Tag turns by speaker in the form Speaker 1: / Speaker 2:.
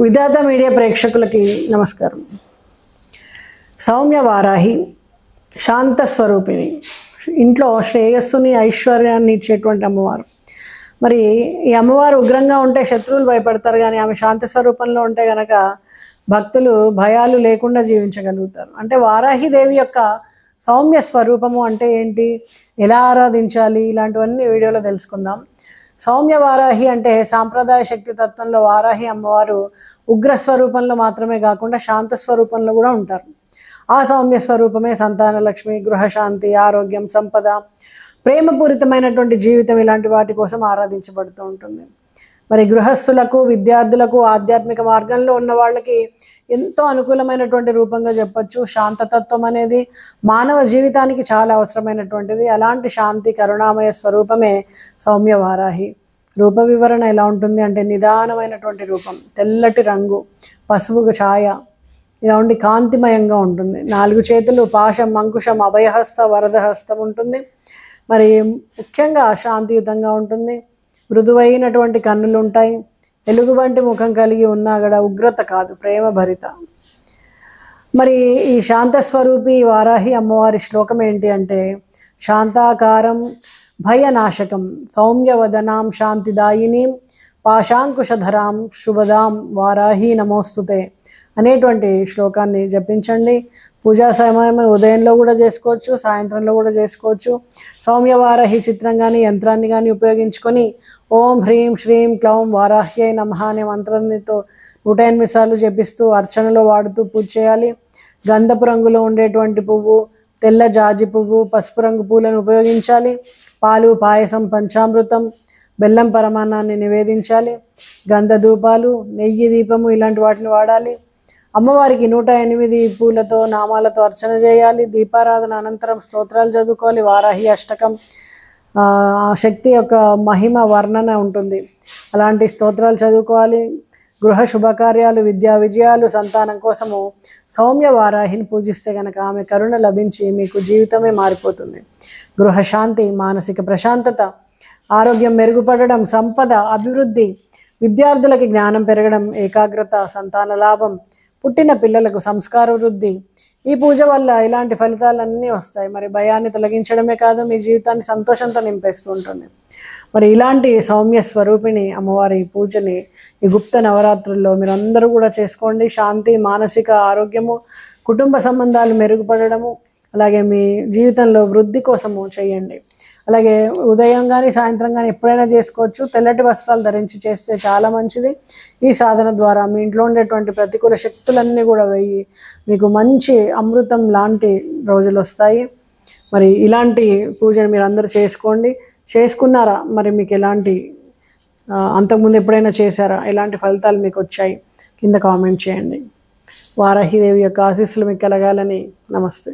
Speaker 1: విధాత media ప్రేక్షకులకి నమస్కారం. సౌమ్య వారాహి శాంత స్వరూపిణి, ఇంట్లో శ్రేయస్సుని ఐశ్వర్యాన్ని ఇచ్చేటువంటి అమ్మవారు. మరి ఈ అమ్మవారు ఉగ్రంగా ఉంటే శత్రువులు భయపడతారు, కానీ ఆమె శాంత స్వరూపంలో ఉంటే కనుక భక్తులు భయాలు లేకుండా జీవించగలుగుతారు. అంటే వారాహిదేవి యొక్క సౌమ్య స్వరూపము అంటే ఏంటి, ఎలా ఆరాధించాలి, ఇలాంటివన్నీ వీడియోలో తెలుసుకుందాం. సౌమ్య వారాహి అంటే సాంప్రదాయ శక్తి తత్వంలో వారాహి అమ్మవారు ఉగ్ర స్వరూపంలో మాత్రమే కాకుండా శాంత స్వరూపంలో కూడా ఉంటారు. ఆ సౌమ్య స్వరూపమే సంతాన లక్ష్మి, గృహశాంతి, ఆరోగ్యం, సంపద, ప్రేమపూరితమైనటువంటి జీవితం ఇలాంటి వాటి కోసం ఆరాధించబడుతూ ఉంటుంది. మరి గృహస్థులకు, విద్యార్థులకు, ఆధ్యాత్మిక మార్గంలో ఉన్న వాళ్ళకి ఎంతో అనుకూలమైనటువంటి రూపంగా చెప్పచ్చు. శాంతతత్వం అనేది మానవ జీవితానికి చాలా అవసరమైనటువంటిది. అలాంటి శాంతి కరుణామయ స్వరూపమే సౌమ్య వారాహి. రూప వివరణ ఎలా ఉంటుంది అంటే నిదానమైనటువంటి రూపం, తెల్లటి రంగు, పసుపు ఛాయ, ఇలా ఉండి కాంతిమయంగా ఉంటుంది. 4 చేతులు, పాశం, అంకుశం, అభయహస్త, వరదహస్తం ఉంటుంది. మరి ముఖ్యంగా శాంతియుతంగా ఉంటుంది. మృదువైనటువంటి కన్నులు ఉంటాయి. ఎలుగుబంటి ముఖం కలిగి ఉన్నా కూడా ఉగ్రత కాదు, ప్రేమ భరిత. మరి ఈ శాంతస్వరూపి వారాహి అమ్మవారి శ్లోకం ఏంటి అంటే, శాంతాకారం భయనాశకం సౌమ్యవదనాం శాంతిదాయినీం పాశాంకుశధరాం శుభదాం వారాహి నమోస్తుతే అనేటువంటి శ్లోకాన్ని జపించండి. పూజా సమయం ఉదయంలో కూడా చేసుకోవచ్చు, సాయంత్రంలో కూడా చేసుకోవచ్చు. సౌమ్య వారాహి చిత్రం కానీ యంత్రాన్ని కానీ ఉపయోగించుకొని ఓం హ్రీం శ్రీం క్లౌం వారాహ్యై నమః అనే మంత్రాన్నితో 108 సార్లు జపిస్తూ అర్చనలో వాడుతూ పూజ చేయాలి. గంధపు రంగులో ఉండేటువంటి పువ్వు, తెల్ల జాజి పువ్వు, పసుపు రంగు పూలను ఉపయోగించాలి. పాలు, పాయసం, పంచామృతం, బెల్లం పరమాన్నాన్ని నివేదించాలి. గంధ ధూపాలు, నెయ్యి దీపము ఇలాంటి వాటిని వాడాలి. అమ్మవారికి 108 పూలతో, నామాలతో అర్చన చేయాలి. దీపారాధన అనంతరం స్తోత్రాలు చదువుకోవాలి. వారాహి అష్టకం, ఆ శక్తి యొక్క మహిమ వర్ణన ఉంటుంది, అలాంటి స్తోత్రాలు చదువుకోవాలి. గృహ శుభకార్యాలు, విద్యా విజయాలు, సంతానం కోసము సౌమ్య వారాహిని పూజిస్తే కనుక ఆమె కరుణ లభించి మీకు జీవితమే మారిపోతుంది. గృహశాంతి, మానసిక ప్రశాంతత, ఆరోగ్యం మెరుగుపడడం, సంపద, అభివృద్ధి, విద్యార్థులకి జ్ఞానం పెరగడం, ఏకాగ్రత, సంతాన లాభం, పుట్టిన పిల్లలకు సంస్కార వృద్ధి. ఈ పూజ వల్ల ఇలాంటి ఫలితాలన్నీ వస్తాయి. మరి భయాన్ని తొలగించడమే కాదు, మీ జీవితాన్ని సంతోషంతో నింపేస్తూ ఉంటుంది. మరి ఇలాంటి సౌమ్య స్వరూపిణి అమ్మవారి పూజని ఈ గుప్త నవరాత్రుల్లో మీరందరూ కూడా చేసుకోండి. శాంతి, మానసిక ఆరోగ్యము, కుటుంబ సంబంధాలు మెరుగుపడడము, అలాగే మీ జీవితంలో వృద్ధి కోసము చేయండి. అలాగే ఉదయం కానీ సాయంత్రం కానీ ఎప్పుడైనా చేసుకోవచ్చు. తెల్లటి వస్త్రాలు ధరించి చేస్తే చాలా మంచిది. ఈ సాధన ద్వారా మీ ఇంట్లో ఉండేటువంటి ప్రతికూల శక్తులన్నీ కూడా వెయ్యి మీకు మంచి అమృతం లాంటి రోజులు వస్తాయి. మరి ఇలాంటి పూజను మీరు అందరూ చేసుకోండి. చేసుకున్నారా? మరి మీకు ఎలాంటి అంతకుముందు ఎప్పుడైనా చేశారా? ఎలాంటి ఫలితాలు మీకు వచ్చాయి? కింద కామెంట్ చేయండి. వారాహిదేవి యొక్క ఆశీస్సులు మీకు కలగాలని. నమస్తే.